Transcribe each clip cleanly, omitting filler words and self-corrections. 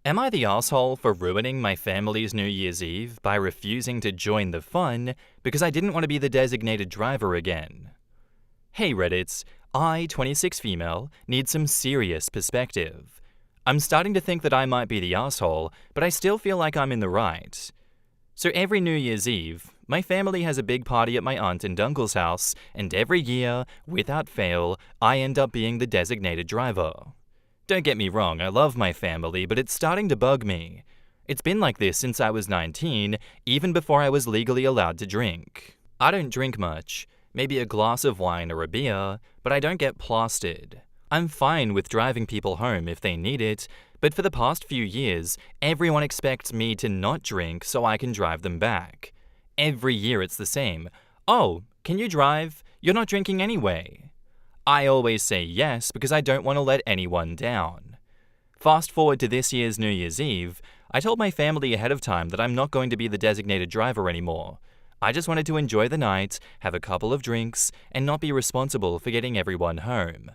Am I the asshole for ruining my family's New Year's Eve by refusing to join the fun because I didn't want to be the designated driver again? Hey Reddits, I, 26 female, need some serious perspective. I'm starting to think that I might be the asshole, but I still feel like I'm in the right. So every New Year's Eve, my family has a big party at my aunt and uncle's house, and every year, without fail, I end up being the designated driver. Don't get me wrong, I love my family, but it's starting to bug me. It's been like this since I was 19, even before I was legally allowed to drink. I don't drink much, maybe a glass of wine or a beer, but I don't get plastered. I'm fine with driving people home if they need it, but for the past few years, everyone expects me to not drink so I can drive them back. Every year it's the same. Oh, can you drive? You're not drinking anyway. I always say yes because I don't want to let anyone down. Fast forward to this year's New Year's Eve, I told my family ahead of time that I'm not going to be the designated driver anymore. I just wanted to enjoy the night, have a couple of drinks, and not be responsible for getting everyone home.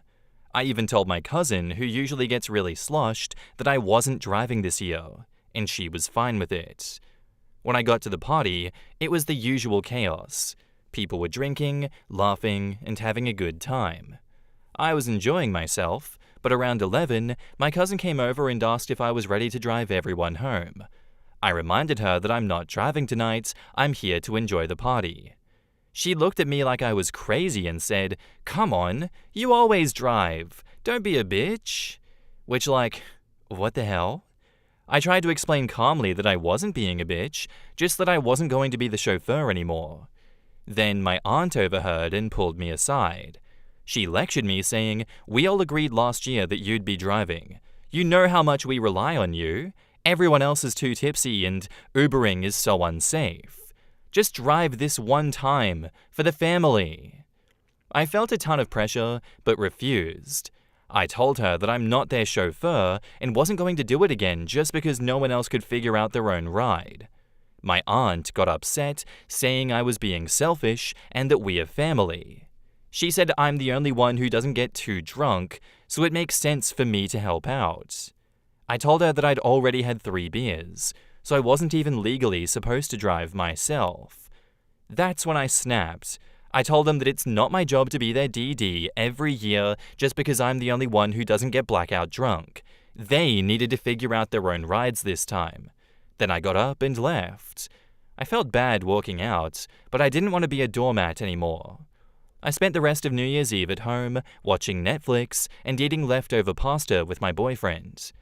I even told my cousin, who usually gets really sloshed, that I wasn't driving this year, and she was fine with it. When I got to the party, it was the usual chaos. People were drinking, laughing, and having a good time. I was enjoying myself, but around 11, my cousin came over and asked if I was ready to drive everyone home. I reminded her that I'm not driving tonight, I'm here to enjoy the party. She looked at me like I was crazy and said, "Come on, you always drive. Don't be a bitch." Which, what the hell? I tried to explain calmly that I wasn't being a bitch, just that I wasn't going to be the chauffeur anymore. Then my aunt overheard and pulled me aside. She lectured me saying, "We all agreed last year that you'd be driving. You know how much we rely on you. Everyone else is too tipsy and Ubering is so unsafe. Just drive this one time, for the family." I felt a ton of pressure, but refused. I told her that I'm not their chauffeur and wasn't going to do it again just because no one else could figure out their own ride. My aunt got upset, saying I was being selfish and that we are family. She said I'm the only one who doesn't get too drunk, so it makes sense for me to help out. I told her that I'd already had 3 beers, so I wasn't even legally supposed to drive myself. That's when I snapped. I told them that it's not my job to be their DD every year just because I'm the only one who doesn't get blackout drunk. They needed to figure out their own rides this time. Then I got up and left. I felt bad walking out, but I didn't want to be a doormat anymore. I spent the rest of New Year's Eve at home, watching Netflix and eating leftover pasta with my boyfriend.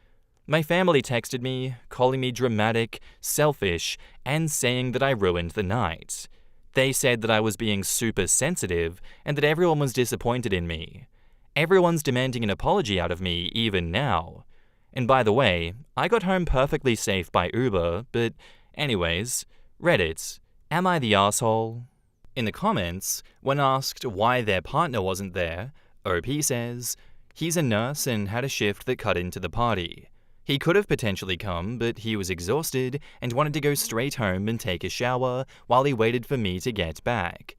My family texted me, calling me dramatic, selfish, and saying that I ruined the night. They said that I was being super sensitive and that everyone was disappointed in me. Everyone's demanding an apology out of me even now. And by the way, I got home perfectly safe by Uber, but anyways, Reddit, am I the asshole? In the comments, when asked why their partner wasn't there, OP says, "He's a nurse and had a shift that cut into the party. He could have potentially come, but he was exhausted and wanted to go straight home and take a shower while he waited for me to get back.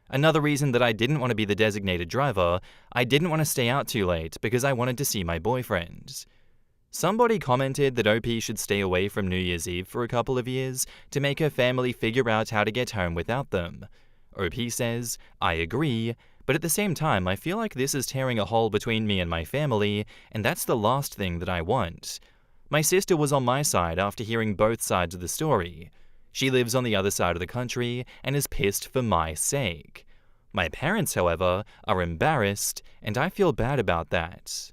Another reason that I didn't want to be the designated driver, I didn't want to stay out too late because I wanted to see my boyfriend." Somebody commented that OP should stay away from New Year's Eve for a couple of years to make her family figure out how to get home without them. OP says, "I agree, but at the same time I feel like this is tearing a hole between me and my family, and that's the last thing that I want. My sister was on my side after hearing both sides of the story. She lives on the other side of the country and is pissed for my sake. My parents, however, are embarrassed, and I feel bad about that.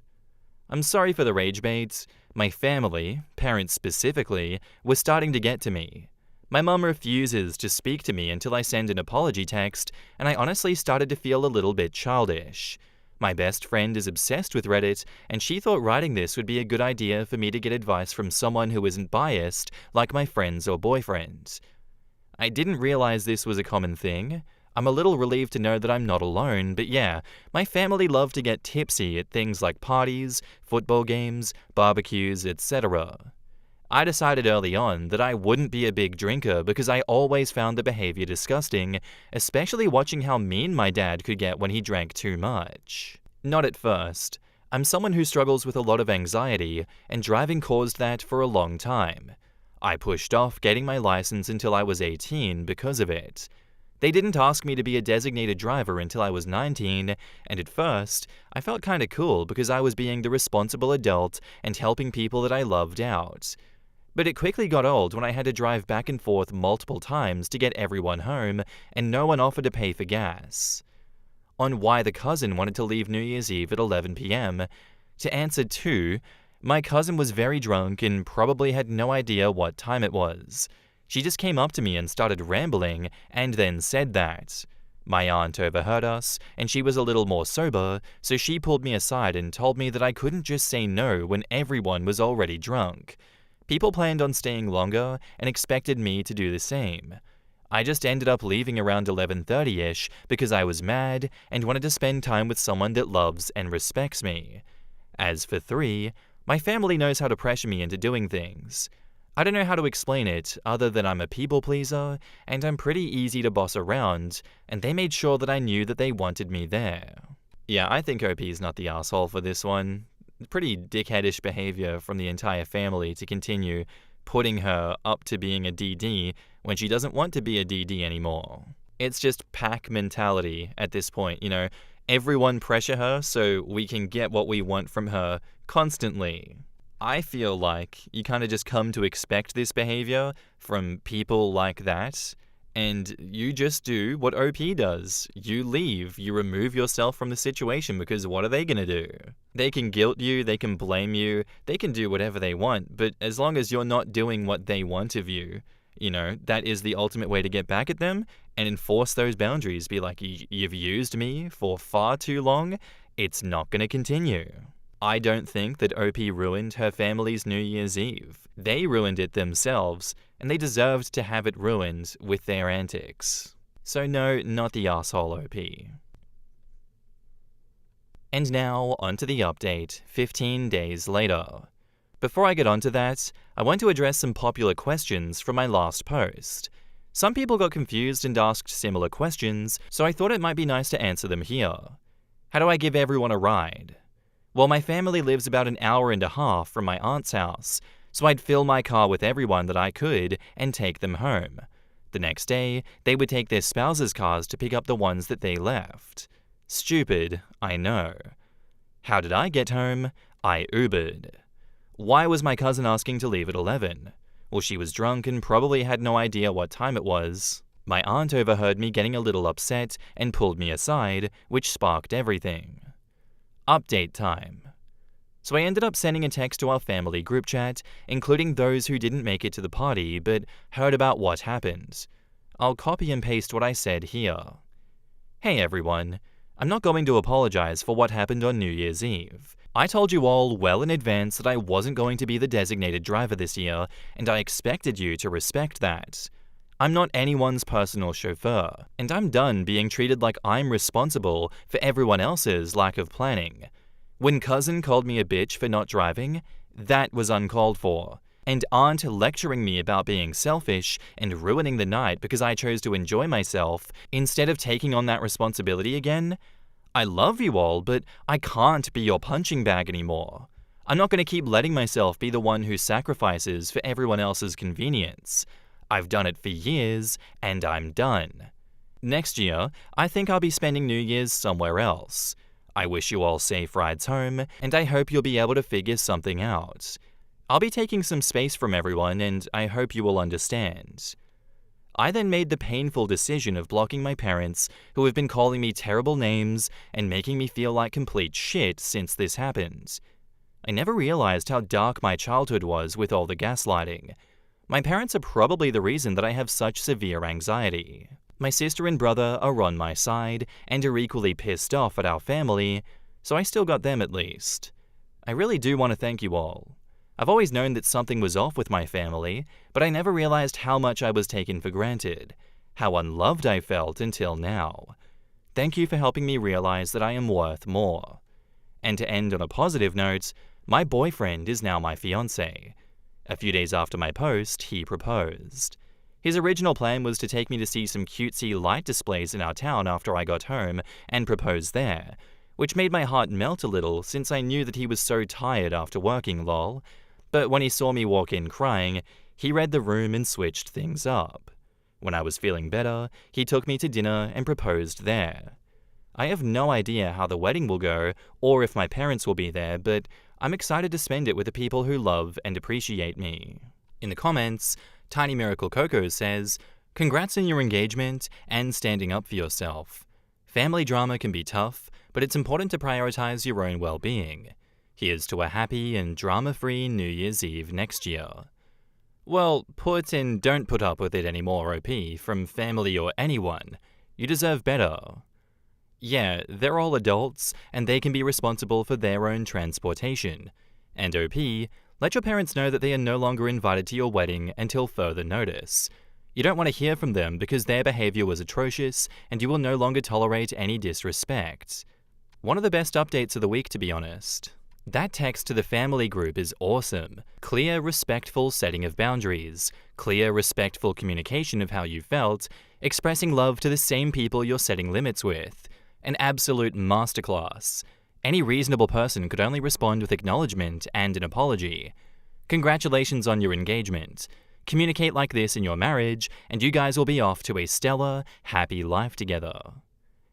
I'm sorry for the rage bait. My family, parents specifically, were starting to get to me. My mum refuses to speak to me until I send an apology text, and I honestly started to feel a little bit childish. My best friend is obsessed with Reddit, and she thought writing this would be a good idea for me to get advice from someone who isn't biased, like my friends or boyfriend. I didn't realize this was a common thing. I'm a little relieved to know that I'm not alone, but yeah, my family love to get tipsy at things like parties, football games, barbecues, etc. I decided early on that I wouldn't be a big drinker because I always found the behavior disgusting, especially watching how mean my dad could get when he drank too much. Not at first. I'm someone who struggles with a lot of anxiety, and driving caused that for a long time. I pushed off getting my license until I was 18 because of it. They didn't ask me to be a designated driver until I was 19, and at first, I felt kinda cool because I was being the responsible adult and helping people that I loved out. But it quickly got old when I had to drive back and forth multiple times to get everyone home, and no one offered to pay for gas. On why the cousin wanted to leave New Year's Eve at 11 p.m., to answer 2, my cousin was very drunk and probably had no idea what time it was. She just came up to me and started rambling, and then said that. My aunt overheard us, and she was a little more sober, so she pulled me aside and told me that I couldn't just say no when everyone was already drunk. People planned on staying longer and expected me to do the same. I just ended up leaving around 11:30ish because I was mad and wanted to spend time with someone that loves and respects me. As for 3, my family knows how to pressure me into doing things. I don't know how to explain it other than I'm a people pleaser and I'm pretty easy to boss around, and they made sure that I knew that they wanted me there. Yeah, I think OP's not the asshole for this one. Pretty dickheadish behavior from the entire family to continue putting her up to being a DD when she doesn't want to be a DD anymore. It's just pack mentality at this point, everyone pressure her so we can get what we want from her constantly. I feel like you kind of just come to expect this behavior from people like that, and you just do what OP does. You leave, you remove yourself from the situation, because what are they gonna do? They can guilt you, they can blame you, they can do whatever they want, but as long as you're not doing what they want of you, that is the ultimate way to get back at them and enforce those boundaries. Be like, you've used me for far too long, it's not gonna continue. I don't think that OP ruined her family's New Year's Eve. They ruined it themselves, and they deserved to have it ruined with their antics. So no, not the asshole OP. And now, onto the update, 15 days later. Before I get onto that, I want to address some popular questions from my last post. Some people got confused and asked similar questions, so I thought it might be nice to answer them here. How do I give everyone a ride? Well, my family lives about an hour and a half from my aunt's house, so I'd fill my car with everyone that I could and take them home. The next day, they would take their spouses' cars to pick up the ones that they left. Stupid, I know. How did I get home? I Ubered. Why was my cousin asking to leave at 11? Well, she was drunk and probably had no idea what time it was. My aunt overheard me getting a little upset and pulled me aside, which sparked everything. Update time. So I ended up sending a text to our family group chat, including those who didn't make it to the party but heard about what happened. I'll copy and paste what I said here. Hey everyone, I'm not going to apologize for what happened on New Year's Eve. I told you all well in advance that I wasn't going to be the designated driver this year, and I expected you to respect that. I'm not anyone's personal chauffeur, and I'm done being treated like I'm responsible for everyone else's lack of planning. When cousin called me a bitch for not driving, that was uncalled for. And aunt lecturing me about being selfish and ruining the night because I chose to enjoy myself instead of taking on that responsibility again. I love you all, but I can't be your punching bag anymore. I'm not going to keep letting myself be the one who sacrifices for everyone else's convenience. I've done it for years, and I'm done. Next year, I think I'll be spending New Year's somewhere else. I wish you all safe rides home, and I hope you'll be able to figure something out. I'll be taking some space from everyone, and I hope you will understand. I then made the painful decision of blocking my parents, who have been calling me terrible names and making me feel like complete shit since this happened. I never realized how dark my childhood was with all the gaslighting. My parents are probably the reason that I have such severe anxiety. My sister and brother are on my side and are equally pissed off at our family, so I still got them at least. I really do want to thank you all. I've always known that something was off with my family, but I never realized how much I was taken for granted, how unloved I felt until now. Thank you for helping me realize that I am worth more. And to end on a positive note, my boyfriend is now my fiancé. A few days after my post, he proposed. His original plan was to take me to see some cutesy light displays in our town after I got home and propose there, which made my heart melt a little since I knew that he was so tired after working, lol. But when he saw me walk in crying, he read the room and switched things up. When I was feeling better, he took me to dinner and proposed there. I have no idea how the wedding will go or if my parents will be there, but I'm excited to spend it with the people who love and appreciate me. In the comments, Tiny Miracle Coco says, "Congrats on your engagement and standing up for yourself. Family drama can be tough, but it's important to prioritize your own well-being. Here's to a happy and drama-free New Year's Eve next year." Well, put and don't put up with it anymore, OP, from family or anyone. You deserve better. Yeah, they're all adults, and they can be responsible for their own transportation. And OP, let your parents know that they are no longer invited to your wedding until further notice. You don't want to hear from them because their behavior was atrocious, and you will no longer tolerate any disrespect. One of the best updates of the week, to be honest. That text to the family group is awesome. Clear, respectful setting of boundaries. Clear, respectful communication of how you felt. Expressing love to the same people you're setting limits with. An absolute masterclass. Any reasonable person could only respond with acknowledgement and an apology. Congratulations on your engagement. Communicate like this in your marriage, and you guys will be off to a stellar, happy life together.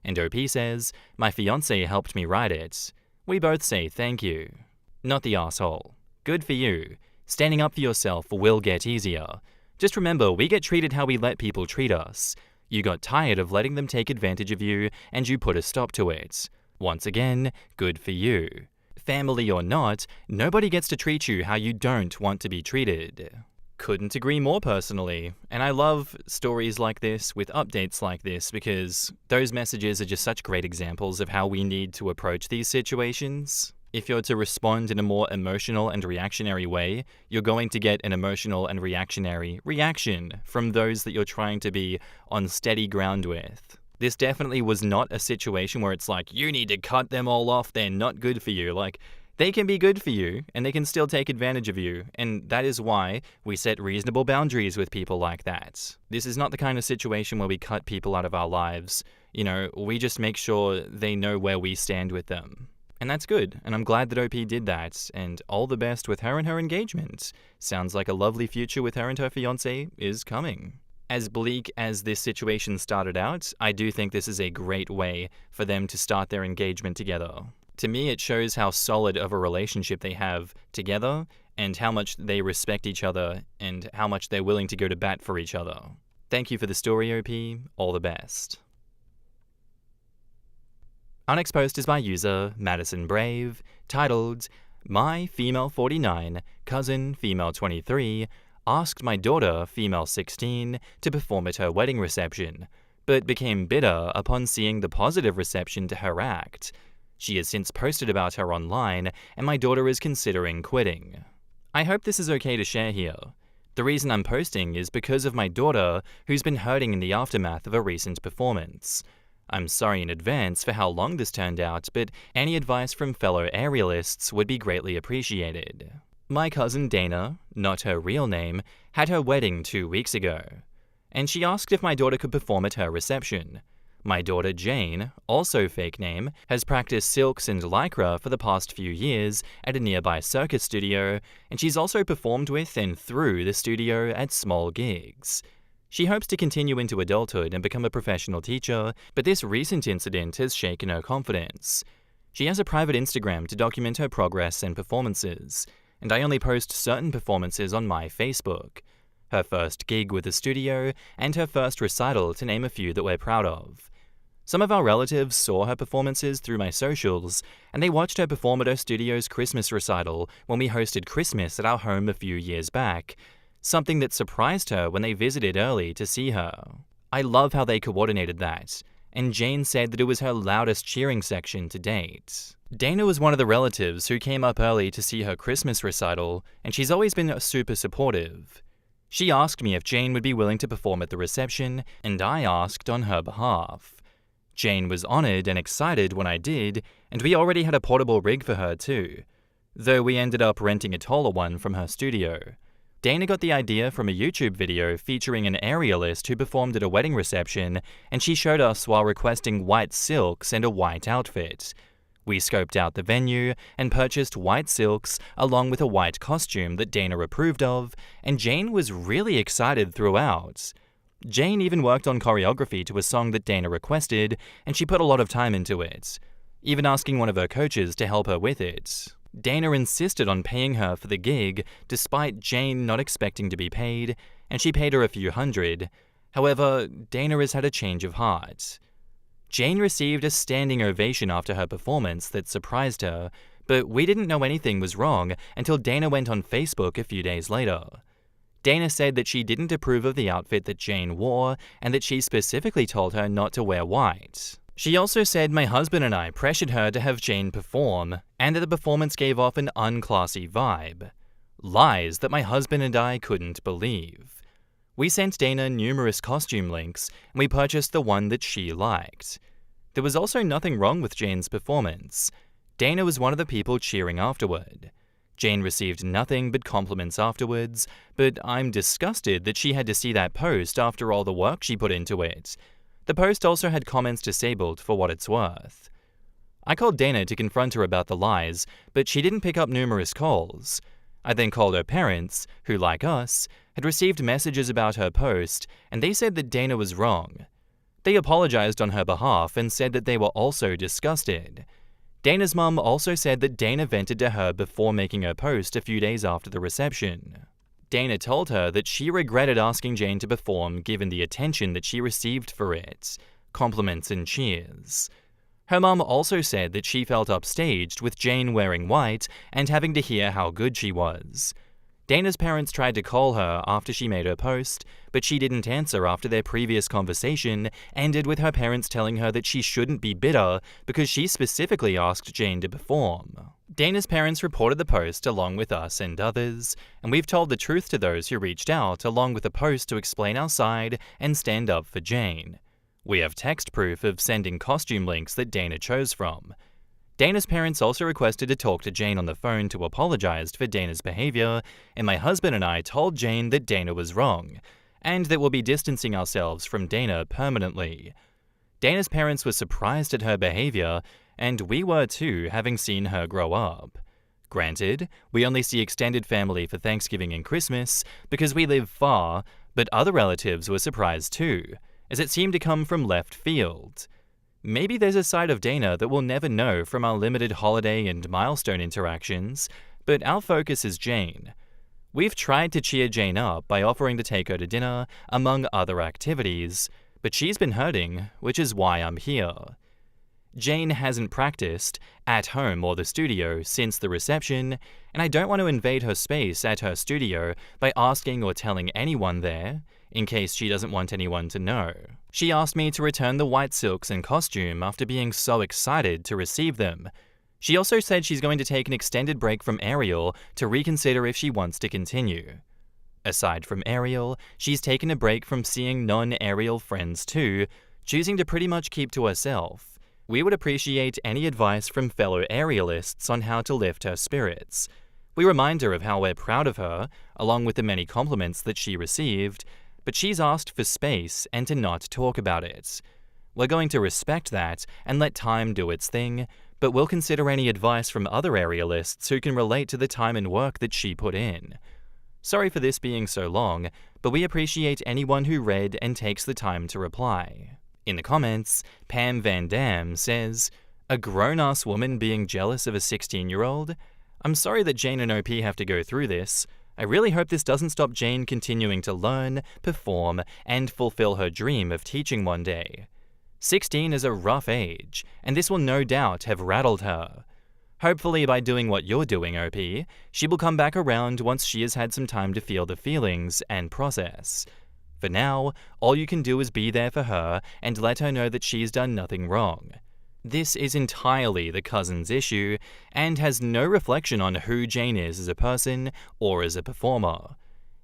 And OP says, "My fiancé helped me write it." We both say thank you. Not the asshole. Good for you. Standing up for yourself will get easier. Just remember, we get treated how we let people treat us. You got tired of letting them take advantage of you, and you put a stop to it. Once again, good for you. Family or not, nobody gets to treat you how you don't want to be treated. Couldn't agree more personally, and I love stories like this with updates like this because those messages are just such great examples of how we need to approach these situations. If you're to respond in a more emotional and reactionary way, you're going to get an emotional and reactionary reaction from those that you're trying to be on steady ground with. This definitely was not a situation where it's like, you need to cut them all off, they're not good for you. Like, they can be good for you, and they can still take advantage of you, and that is why we set reasonable boundaries with people like that. This is not the kind of situation where we cut people out of our lives. You know, we just make sure they know where we stand with them. And that's good, and I'm glad that OP did that, and all the best with her and her engagement. Sounds like a lovely future with her and her fiancé is coming. As bleak as this situation started out, I do think this is a great way for them to start their engagement together. To me, it shows how solid of a relationship they have together and how much they respect each other and how much they're willing to go to bat for each other. Thank you for the story, OP. All the best. Our next post is by user Madison Brave, titled, "My female 49, cousin female 23, asked my daughter female 16 to perform at her wedding reception, but became bitter upon seeing the positive reception to her act. She has since posted about her online, and my daughter is considering quitting. I hope this is okay to share here. The reason I'm posting is because of my daughter, who's been hurting in the aftermath of a recent performance. I'm sorry in advance for how long this turned out, but any advice from fellow aerialists would be greatly appreciated. My cousin Dana, not her real name, had her wedding 2 weeks ago, and she asked if my daughter could perform at her reception. My daughter Jane, also fake name, has practiced silks and lycra for the past few years at a nearby circus studio, and she's also performed with and through the studio at small gigs. She hopes to continue into adulthood and become a professional teacher, but this recent incident has shaken her confidence. She has a private Instagram to document her progress and performances, and I only post certain performances on my Facebook. Her first gig with the studio, and her first recital, to name a few that we're proud of. Some of our relatives saw her performances through my socials, and they watched her perform at her studio's Christmas recital when we hosted Christmas at our home a few years back, something that surprised her when they visited early to see her. I love how they coordinated that, and Jane said that it was her loudest cheering section to date. Dana was one of the relatives who came up early to see her Christmas recital, and she's always been super supportive. She asked me if Jane would be willing to perform at the reception, and I asked on her behalf. Jane was honored and excited when I did, and we already had a portable rig for her too, though we ended up renting a taller one from her studio. Dana got the idea from a YouTube video featuring an aerialist who performed at a wedding reception, and she showed us while requesting white silks and a white outfit. We scoped out the venue and purchased white silks along with a white costume that Dana approved of, and Jane was really excited throughout. Jane even worked on choreography to a song that Dana requested, and she put a lot of time into it, even asking one of her coaches to help her with it. Dana insisted on paying her for the gig, despite Jane not expecting to be paid, and she paid her a few hundred. However, Dana has had a change of heart. Jane received a standing ovation after her performance that surprised her, but we didn't know anything was wrong until Dana went on Facebook a few days later. Dana said that she didn't approve of the outfit that Jane wore and that she specifically told her not to wear white. She also said my husband and I pressured her to have Jane perform and that the performance gave off an unclassy vibe. Lies that my husband and I couldn't believe. We sent Dana numerous costume links, and we purchased the one that she liked. There was also nothing wrong with Jane's performance. Dana was one of the people cheering afterward. Jane received nothing but compliments afterwards, but I'm disgusted that she had to see that post after all the work she put into it. The post also had comments disabled for what it's worth. I called Dana to confront her about the lies, but she didn't pick up numerous calls. I then called her parents, who, like us, had received messages about her post, and they said that Dana was wrong. They apologized on her behalf and said that they were also disgusted. Dana's mum also said that Dana vented to her before making her post a few days after the reception. Dana told her that she regretted asking Jane to perform given the attention that she received for it, compliments and cheers. Her mum also said that she felt upstaged with Jane wearing white and having to hear how good she was. Dana's parents tried to call her after she made her post, but she didn't answer after their previous conversation ended with her parents telling her that she shouldn't be bitter because she specifically asked Jane to perform. Dana's parents reported the post along with us and others, and we've told the truth to those who reached out along with a post to explain our side and stand up for Jane. We have text proof of sending costume links that Dana chose from. Dana's parents also requested to talk to Jane on the phone to apologize for Dana's behavior, and my husband and I told Jane that Dana was wrong, and that we'll be distancing ourselves from Dana permanently. Dana's parents were surprised at her behavior, and we were too, having seen her grow up. Granted, we only see extended family for Thanksgiving and Christmas because we live far, but other relatives were surprised too, as it seemed to come from left field. Maybe there's a side of Dana that we'll never know from our limited holiday and milestone interactions, but our focus is Jane. We've tried to cheer Jane up by offering to take her to dinner, among other activities, but she's been hurting, which is why I'm here. Jane hasn't practiced, at home or the studio, since the reception, and I don't want to invade her space at her studio by asking or telling anyone there, in case she doesn't want anyone to know. She asked me to return the white silks and costume after being so excited to receive them. She also said she's going to take an extended break from Ariel to reconsider if she wants to continue. Aside from Ariel, she's taken a break from seeing non-Ariel friends too, choosing to pretty much keep to herself. We would appreciate any advice from fellow Arielists on how to lift her spirits. We remind her of how we're proud of her, along with the many compliments that she received, but she's asked for space and to not talk about it. We're going to respect that and let time do its thing, but we'll consider any advice from other Arielists who can relate to the time and work that she put in. Sorry for this being so long, but we appreciate anyone who read and takes the time to reply. In the comments, Pam Van Dam says, "A grown-ass woman being jealous of a 16-year-old? I'm sorry that Jane and OP have to go through this. I really hope this doesn't stop Jane continuing to learn, perform, and fulfill her dream of teaching one day. 16 is a rough age, and this will no doubt have rattled her. Hopefully by doing what you're doing, OP, she will come back around once she has had some time to feel the feelings and process. For now, all you can do is be there for her and let her know that she's done nothing wrong. This is entirely the cousin's issue and has no reflection on who Jane is as a person or as a performer.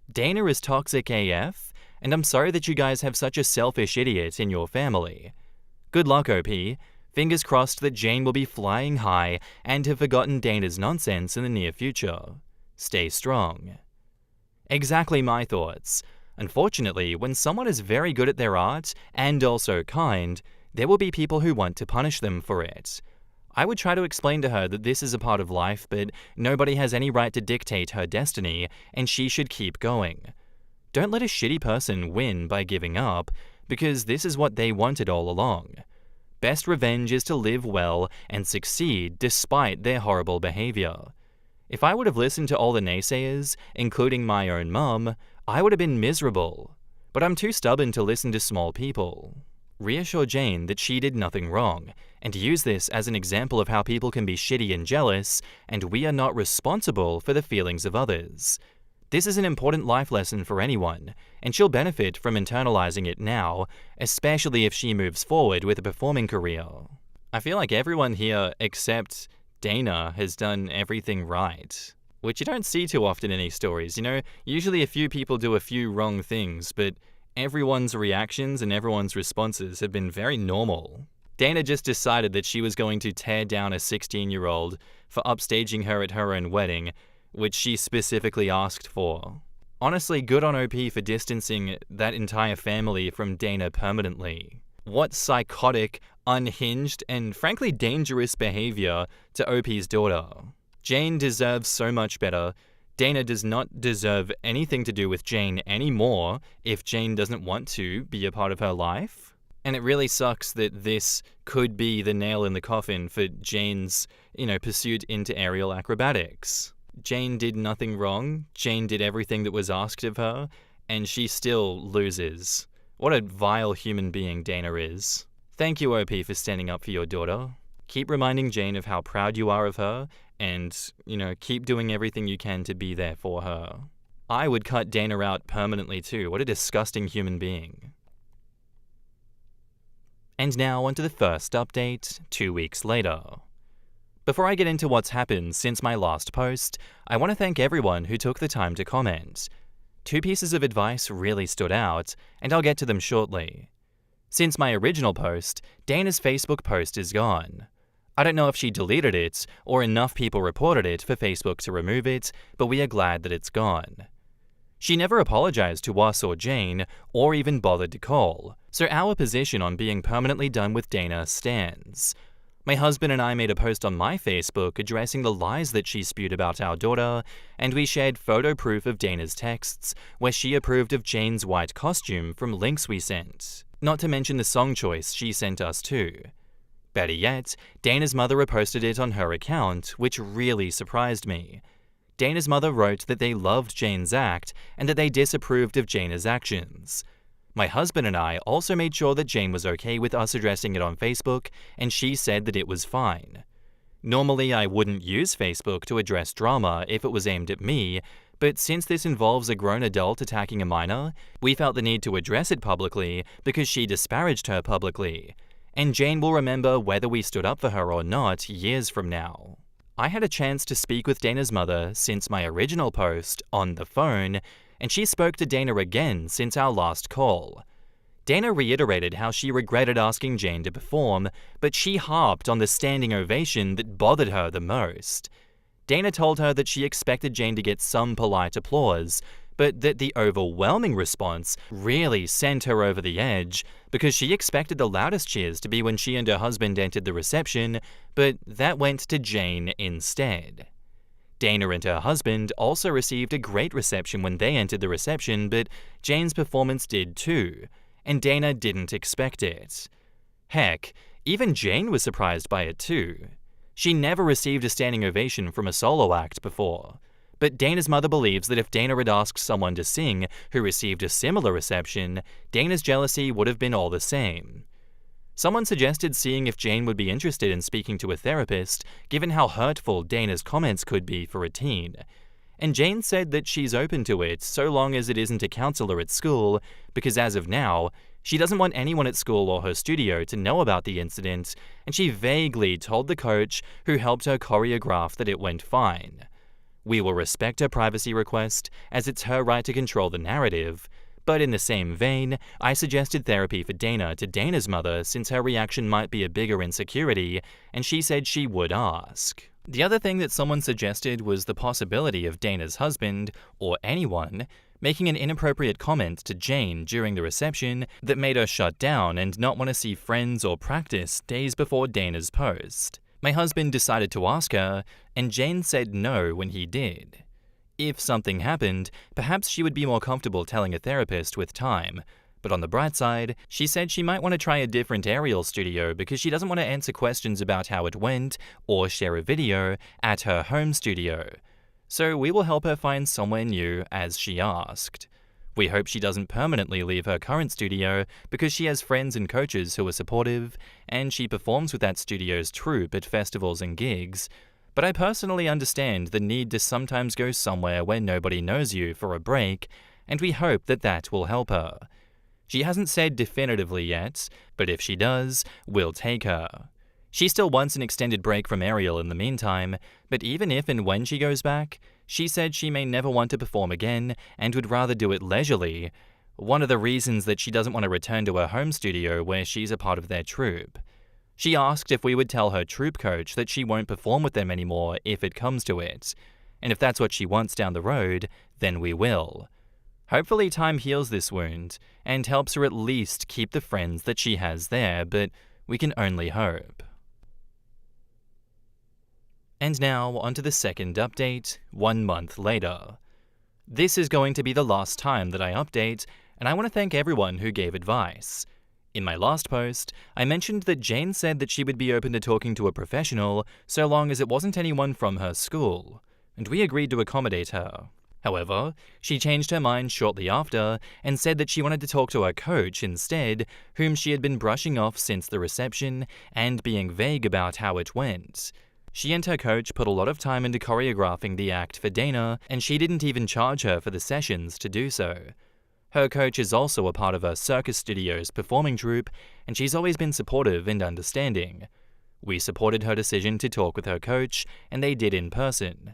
Dana is toxic AF, and I'm sorry that you guys have such a selfish idiot in your family. Good luck, OP. Fingers crossed that Jane will be flying high and have forgotten Dana's nonsense in the near future. Stay strong." Exactly my thoughts. Unfortunately, when someone is very good at their art and also kind, there will be people who want to punish them for it. I would try to explain to her that this is a part of life, but nobody has any right to dictate her destiny, and she should keep going. Don't let a shitty person win by giving up, because this is what they wanted all along. Best revenge is to live well and succeed despite their horrible behavior. If I would have listened to all the naysayers, including my own mum, I would have been miserable. But I'm too stubborn to listen to small people. Reassure Jane that she did nothing wrong, and use this as an example of how people can be shitty and jealous, and we are not responsible for the feelings of others. This is an important life lesson for anyone, and she'll benefit from internalizing it now, especially if she moves forward with a performing career. I feel like everyone here except Dana has done everything right, which you don't see too often in these stories. Usually a few people do a few wrong things, but everyone's reactions and everyone's responses have been very normal. Dana just decided that she was going to tear down a 16-year-old for upstaging her at her own wedding, which she specifically asked for. Honestly, good on OP for distancing that entire family from Dana permanently. What psychotic, unhinged, and frankly dangerous behavior to OP's daughter. Jane deserves so much better. Dana does not deserve anything to do with Jane anymore if Jane doesn't want to be a part of her life. And it really sucks that this could be the nail in the coffin for Jane's, pursuit into aerial acrobatics. Jane did nothing wrong. Jane did everything that was asked of her, and she still loses. What a vile human being Dana is. Thank you, OP, for standing up for your daughter. Keep reminding Jane of how proud you are of her, and, keep doing everything you can to be there for her. I would cut Dana out permanently too. What a disgusting human being. And now onto the first update, 2 weeks later. Before I get into what's happened since my last post, I want to thank everyone who took the time to comment. 2 pieces of advice really stood out, and I'll get to them shortly. Since my original post, Dana's Facebook post is gone. I don't know if she deleted it, or enough people reported it for Facebook to remove it, but we are glad that it's gone. She never apologized to us or Jane, or even bothered to call, so our position on being permanently done with Dana stands. My husband and I made a post on my Facebook addressing the lies that she spewed about our daughter, and we shared photo proof of Dana's texts, where she approved of Jane's white costume from links we sent. Not to mention the song choice she sent us too. Better yet, Dana's mother reposted it on her account, which really surprised me. Dana's mother wrote that they loved Jane's act and that they disapproved of Dana's actions. My husband and I also made sure that Jane was okay with us addressing it on Facebook, and she said that it was fine. Normally, I wouldn't use Facebook to address drama if it was aimed at me, but since this involves a grown adult attacking a minor, we felt the need to address it publicly because she disparaged her publicly, and Jane will remember whether we stood up for her or not years from now. I had a chance to speak with Dana's mother since my original post on the phone, and she spoke to Dana again since our last call. Dana reiterated how she regretted asking Jane to perform, but she harped on the standing ovation that bothered her the most. Dana told her that she expected Jane to get some polite applause, but that the overwhelming response really sent her over the edge because she expected the loudest cheers to be when she and her husband entered the reception, but that went to Jane instead. Dana and her husband also received a great reception when they entered the reception, but Jane's performance did too, and Dana didn't expect it. Heck, even Jane was surprised by it too. She never received a standing ovation from a solo act before, but Dana's mother believes that if Dana had asked someone to sing who received a similar reception, Dana's jealousy would have been all the same. Someone suggested seeing if Jane would be interested in speaking to a therapist, given how hurtful Dana's comments could be for a teen. And Jane said that she's open to it so long as it isn't a counselor at school, because as of now, she doesn't want anyone at school or her studio to know about the incident, and she vaguely told the coach who helped her choreograph that it went fine. We will respect her privacy request, as it's her right to control the narrative, but in the same vein, I suggested therapy for Dana to Dana's mother since her reaction might be a bigger insecurity, and she said she would ask. The other thing that someone suggested was the possibility of Dana's husband, or anyone, making an inappropriate comment to Jane during the reception that made her shut down and not want to see friends or practice days before Dana's post. My husband decided to ask her, and Jane said no when he did. If something happened, perhaps she would be more comfortable telling a therapist with time. But on the bright side, she said she might want to try a different aerial studio because she doesn't want to answer questions about how it went or share a video at her home studio. So we will help her find somewhere new as she asked. We hope she doesn't permanently leave her current studio because she has friends and coaches who are supportive, and she performs with that studio's troupe at festivals and gigs. But I personally understand the need to sometimes go somewhere where nobody knows you for a break, and we hope that that will help her. She hasn't said definitively yet, but if she does, we'll take her. She still wants an extended break from aerial in the meantime, but even if and when she goes back, she said she may never want to perform again and would rather do it leisurely. One of the reasons that she doesn't want to return to her home studio where she's a part of their troupe. She asked if we would tell her troupe coach that she won't perform with them anymore if it comes to it. And if that's what she wants down the road, then we will. Hopefully time heals this wound and helps her at least keep the friends that she has there, but we can only hope. And now, onto the second update, 1 month later. This is going to be the last time that I update, and I want to thank everyone who gave advice. In my last post, I mentioned that Jane said that she would be open to talking to a professional so long as it wasn't anyone from her school, and we agreed to accommodate her. However, she changed her mind shortly after and said that she wanted to talk to her coach instead, whom she had been brushing off since the reception and being vague about how it went. She and her coach put a lot of time into choreographing the act for Dana, and she didn't even charge her for the sessions to do so. Her coach is also a part of her circus studio's performing troupe, and she's always been supportive and understanding. We supported her decision to talk with her coach, and they did in person.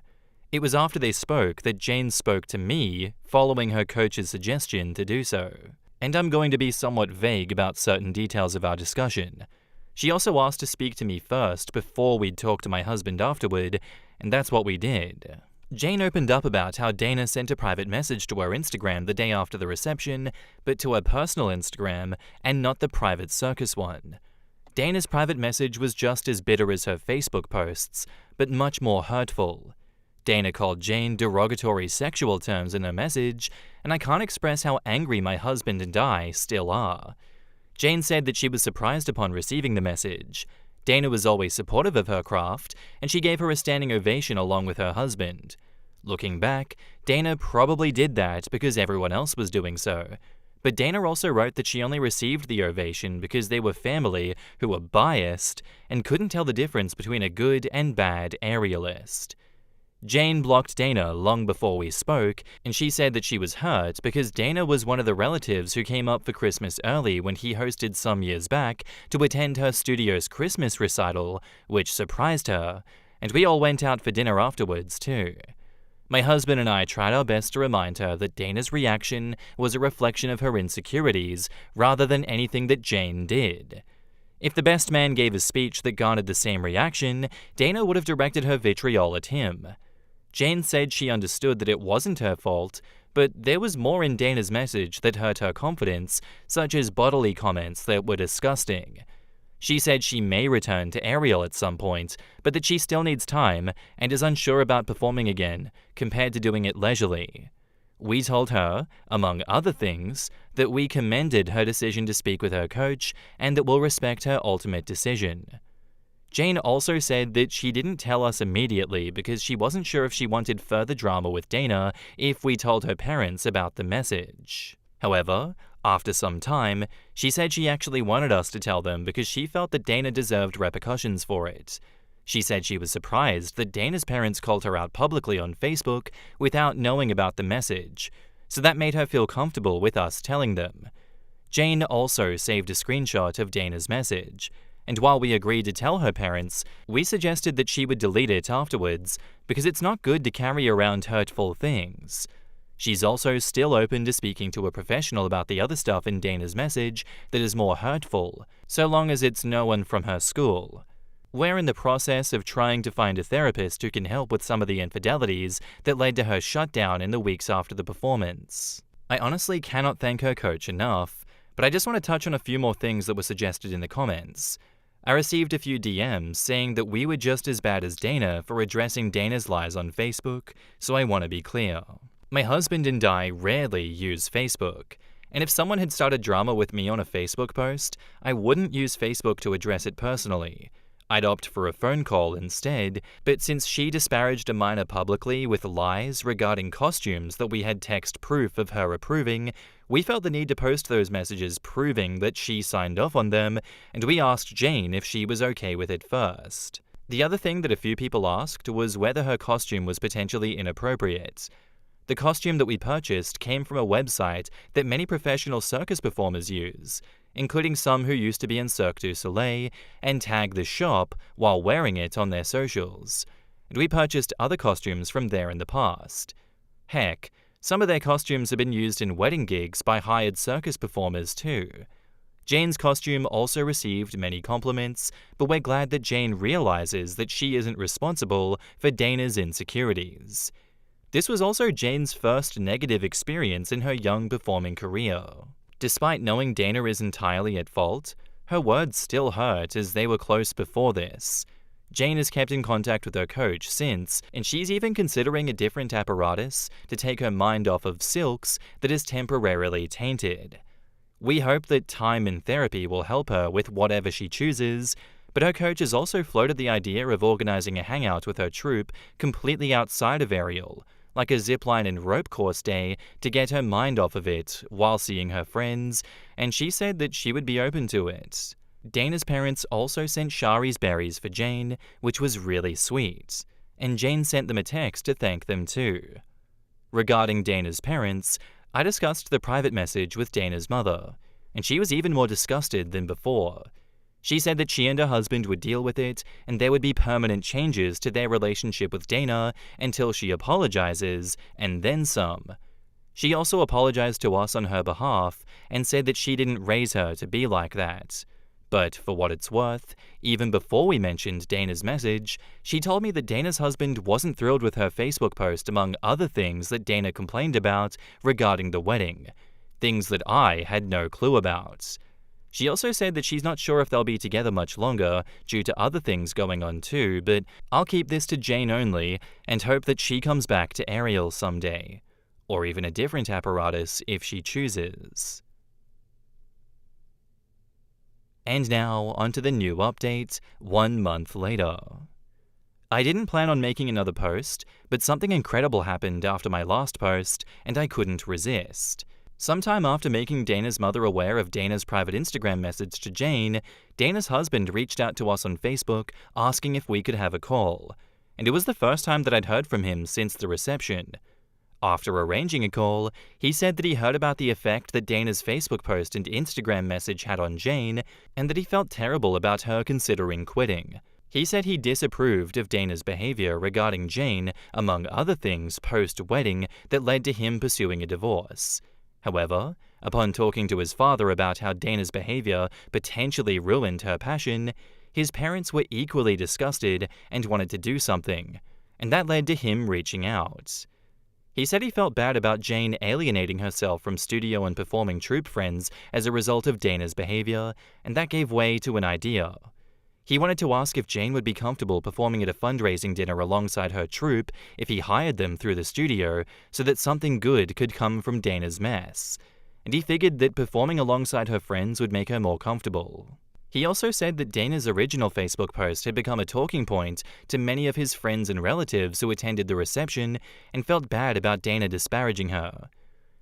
It was after they spoke that Jane spoke to me, following her coach's suggestion to do so. And I'm going to be somewhat vague about certain details of our discussion. She also asked to speak to me first before we'd talk to my husband afterward, and that's what we did. Jane opened up about how Dana sent a private message to her Instagram the day after the reception, but to her personal Instagram and not the private circus one. Dana's private message was just as bitter as her Facebook posts, but much more hurtful. Dana called Jane derogatory sexual terms in her message, and I can't express how angry my husband and I still are. Jane said that she was surprised upon receiving the message. Dana was always supportive of her craft, and she gave her a standing ovation along with her husband. Looking back, Dana probably did that because everyone else was doing so. But Dana also wrote that she only received the ovation because they were family who were biased and couldn't tell the difference between a good and bad aerialist. Jane blocked Dana long before we spoke, and she said that she was hurt because Dana was one of the relatives who came up for Christmas early when he hosted some years back to attend her studio's Christmas recital, which surprised her, and we all went out for dinner afterwards too. My husband and I tried our best to remind her that Dana's reaction was a reflection of her insecurities rather than anything that Jane did. If the best man gave a speech that garnered the same reaction, Dana would have directed her vitriol at him. Jane said she understood that it wasn't her fault, but there was more in Dana's message that hurt her confidence, such as bodily comments that were disgusting. She said she may return to aerial at some point, but that she still needs time and is unsure about performing again, compared to doing it leisurely. We told her, among other things, that we commended her decision to speak with her coach and that we'll respect her ultimate decision. Jane also said that she didn't tell us immediately because she wasn't sure if she wanted further drama with Dana if we told her parents about the message. However, after some time, she said she actually wanted us to tell them because she felt that Dana deserved repercussions for it. She said she was surprised that Dana's parents called her out publicly on Facebook without knowing about the message, so that made her feel comfortable with us telling them. Jane also saved a screenshot of Dana's message, and while we agreed to tell her parents, we suggested that she would delete it afterwards because it's not good to carry around hurtful things. She's also still open to speaking to a professional about the other stuff in Dana's message that is more hurtful, so long as it's no one from her school. We're in the process of trying to find a therapist who can help with some of the infidelities that led to her shutdown in the weeks after the performance. I honestly cannot thank her coach enough, but I just want to touch on a few more things that were suggested in the comments. I received a few DMs saying that we were just as bad as Dana for addressing Dana's lies on Facebook, so I want to be clear. My husband and I rarely use Facebook, and if someone had started drama with me on a Facebook post, I wouldn't use Facebook to address it personally. I'd opt for a phone call instead, but since she disparaged a minor publicly with lies regarding costumes that we had text proof of her approving, we felt the need to post those messages proving that she signed off on them, and we asked Jane if she was okay with it first. The other thing that a few people asked was whether her costume was potentially inappropriate. The costume that we purchased came from a website that many professional circus performers use, including some who used to be in Cirque du Soleil and tag the shop while wearing it on their socials. And we purchased other costumes from there in the past. Heck, some of their costumes have been used in wedding gigs by hired circus performers too. Jane's costume also received many compliments, but we're glad that Jane realizes that she isn't responsible for Dana's insecurities. This was also Jane's first negative experience in her young performing career. Despite knowing Dana is entirely at fault, her words still hurt as they were close before this. Jane has kept in contact with her coach since, and she's even considering a different apparatus to take her mind off of silks that is temporarily tainted. We hope that time and therapy will help her with whatever she chooses, but her coach has also floated the idea of organizing a hangout with her troupe completely outside of Ariel, like a zipline and rope course day to get her mind off of it while seeing her friends, and she said that she would be open to it. Dana's parents also sent Shari's berries for Jane, which was really sweet, and Jane sent them a text to thank them too. Regarding Dana's parents, I discussed the private message with Dana's mother, and she was even more disgusted than before. She said that she and her husband would deal with it, and there would be permanent changes to their relationship with Dana until she apologizes, and then some. She also apologized to us on her behalf and said that she didn't raise her to be like that. But for what it's worth, even before we mentioned Dana's message, she told me that Dana's husband wasn't thrilled with her Facebook post among other things that Dana complained about regarding the wedding, things that I had no clue about. She also said that she's not sure if they'll be together much longer due to other things going on too, but I'll keep this to Jane only and hope that she comes back to Ariel someday, or even a different apparatus if she chooses. And now onto the new update, 1 month later. I didn't plan on making another post, but something incredible happened after my last post and I couldn't resist. Sometime after making Dana's mother aware of Dana's private Instagram message to Jane, Dana's husband reached out to us on Facebook asking if we could have a call, and it was the first time that I'd heard from him since the reception. After arranging a call, he said that he heard about the effect that Dana's Facebook post and Instagram message had on Jane, and that he felt terrible about her considering quitting. He said he disapproved of Dana's behavior regarding Jane, among other things post-wedding that led to him pursuing a divorce. However, upon talking to his father about how Dana's behavior potentially ruined her passion, his parents were equally disgusted and wanted to do something, and that led to him reaching out. He said he felt bad about Jane alienating herself from studio and performing troupe friends as a result of Dana's behavior, and that gave way to an idea. He wanted to ask if Jane would be comfortable performing at a fundraising dinner alongside her troupe if he hired them through the studio so that something good could come from Dana's mess, and he figured that performing alongside her friends would make her more comfortable. He also said that Dana's original Facebook post had become a talking point to many of his friends and relatives who attended the reception and felt bad about Dana disparaging her.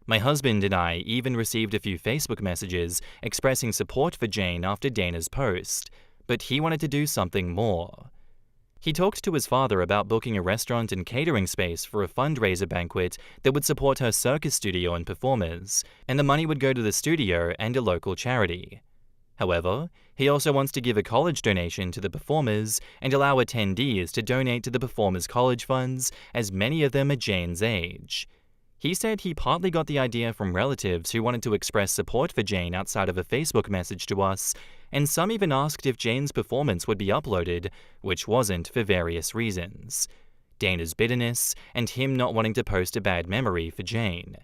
My husband and I even received a few Facebook messages expressing support for Jane after Dana's post, but he wanted to do something more. He talked to his father about booking a restaurant and catering space for a fundraiser banquet that would support her circus studio and performers, and the money would go to the studio and a local charity. However, he also wants to give a college donation to the performers and allow attendees to donate to the performers' college funds, as many of them are Jane's age. He said he partly got the idea from relatives who wanted to express support for Jane outside of a Facebook message to us, and some even asked if Jane's performance would be uploaded, which wasn't for various reasons. Dana's bitterness, and him not wanting to post a bad memory for Jane.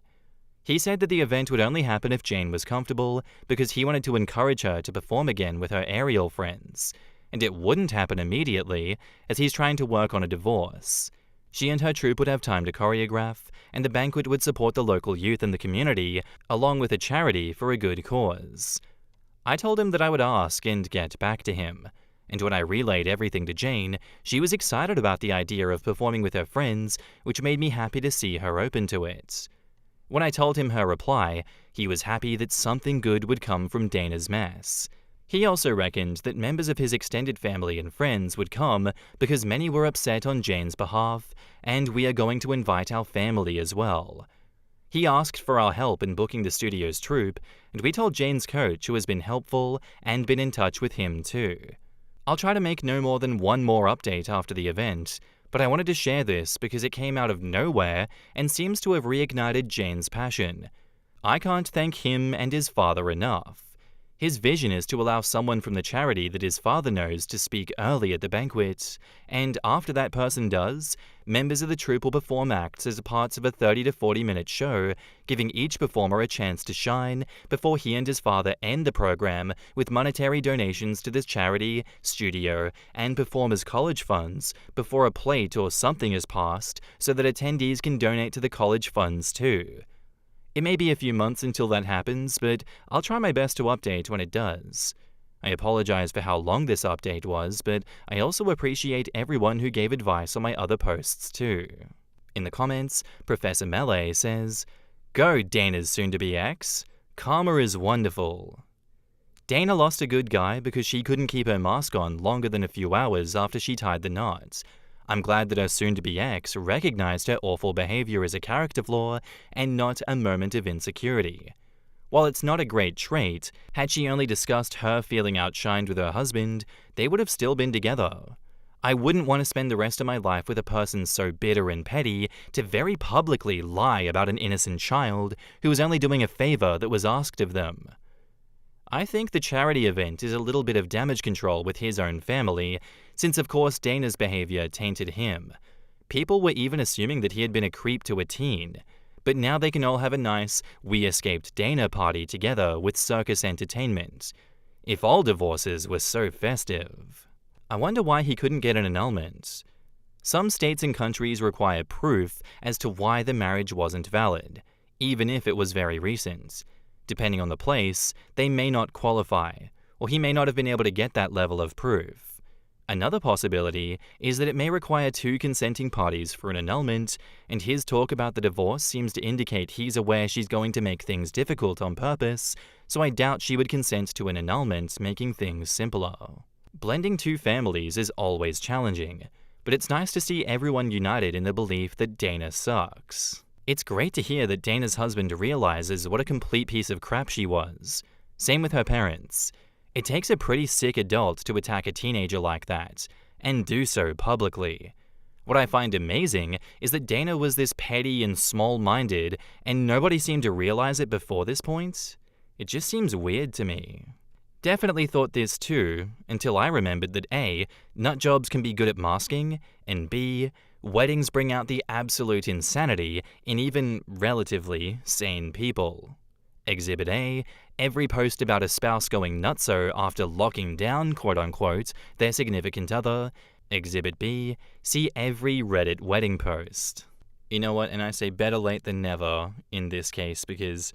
He said that the event would only happen if Jane was comfortable because he wanted to encourage her to perform again with her aerial friends, and it wouldn't happen immediately as he's trying to work on a divorce. She and her troupe would have time to choreograph, and the banquet would support the local youth in the community, along with a charity for a good cause. I told him that I would ask and get back to him, and when I relayed everything to Jane, she was excited about the idea of performing with her friends, which made me happy to see her open to it. When I told him her reply, he was happy that something good would come from Dana's mess. He also reckoned that members of his extended family and friends would come because many were upset on Jane's behalf, and we are going to invite our family as well. He asked for our help in booking the studio's troupe, and we told Jane's coach, who has been helpful and been in touch with him too. I'll try to make no more than one more update after the event, but I wanted to share this because it came out of nowhere and seems to have reignited Jane's passion. I can't thank him and his father enough. His vision is to allow someone from the charity that his father knows to speak early at the banquet, and after that person does, members of the troupe will perform acts as parts of a 30 to 40-minute show, giving each performer a chance to shine before he and his father end the program with monetary donations to this charity, studio, and performers' college funds before a plate or something is passed so that attendees can donate to the college funds too. It may be a few months until that happens, but I'll try my best to update when it does. I apologize for how long this update was, but I also appreciate everyone who gave advice on my other posts too. In the comments, Professor Melee says, "Go Dana's soon-to-be ex. Karma is wonderful." Dana lost a good guy because she couldn't keep her mask on longer than a few hours after she tied the knot. I'm glad that her soon-to-be ex recognized her awful behavior as a character flaw and not a moment of insecurity. While it's not a great trait, had she only discussed her feeling outshined with her husband, they would have still been together. I wouldn't want to spend the rest of my life with a person so bitter and petty to very publicly lie about an innocent child who was only doing a favor that was asked of them. I think the charity event is a little bit of damage control with his own family, since of course Dana's behavior tainted him. People were even assuming that he had been a creep to a teen, but now they can all have a nice "we escaped Dana" party together with circus entertainment. If all divorces were so festive. I wonder why he couldn't get an annulment. Some states and countries require proof as to why the marriage wasn't valid, even if it was very recent. Depending on the place, they may not qualify, or he may not have been able to get that level of proof. Another possibility is that it may require 2 consenting parties for an annulment, and his talk about the divorce seems to indicate he's aware she's going to make things difficult on purpose, so I doubt she would consent to an annulment, making things simpler. Blending 2 families is always challenging, but it's nice to see everyone united in the belief that Dana sucks. It's great to hear that Dana's husband realizes what a complete piece of crap she was. Same with her parents. It takes a pretty sick adult to attack a teenager like that, and do so publicly. What I find amazing is that Dana was this petty and small-minded, and nobody seemed to realize it before this point. It just seems weird to me. Definitely thought this too, until I remembered that A, nutjobs can be good at masking, and B, weddings bring out the absolute insanity in even relatively sane people. Exhibit A, every post about a spouse going nutso after locking down, quote-unquote, their significant other. Exhibit B, see every Reddit wedding post. You know what, and I say better late than never in this case, because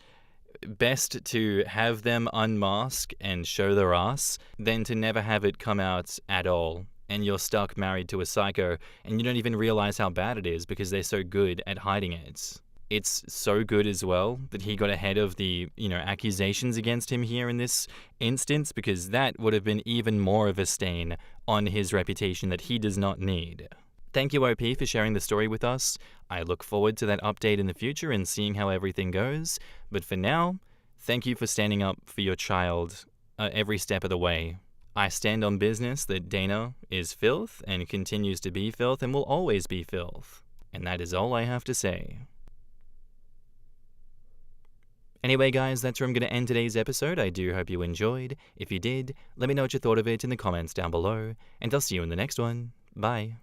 best to have them unmask and show their ass than to never have it come out at all, and you're stuck married to a psycho and you don't even realize how bad it is because they're so good at hiding it. It's so good as well that he got ahead of the, accusations against him here in this instance, because that would have been even more of a stain on his reputation that he does not need. Thank you, OP, for sharing the story with us. I look forward to that update in the future and seeing how everything goes. But for now, thank you for standing up for your child every step of the way. I stand on business that Dana is filth and continues to be filth and will always be filth. And that is all I have to say. Anyway, guys, that's where I'm going to end today's episode. I do hope you enjoyed. If you did, let me know what you thought of it in the comments down below. And I'll see you in the next one. Bye.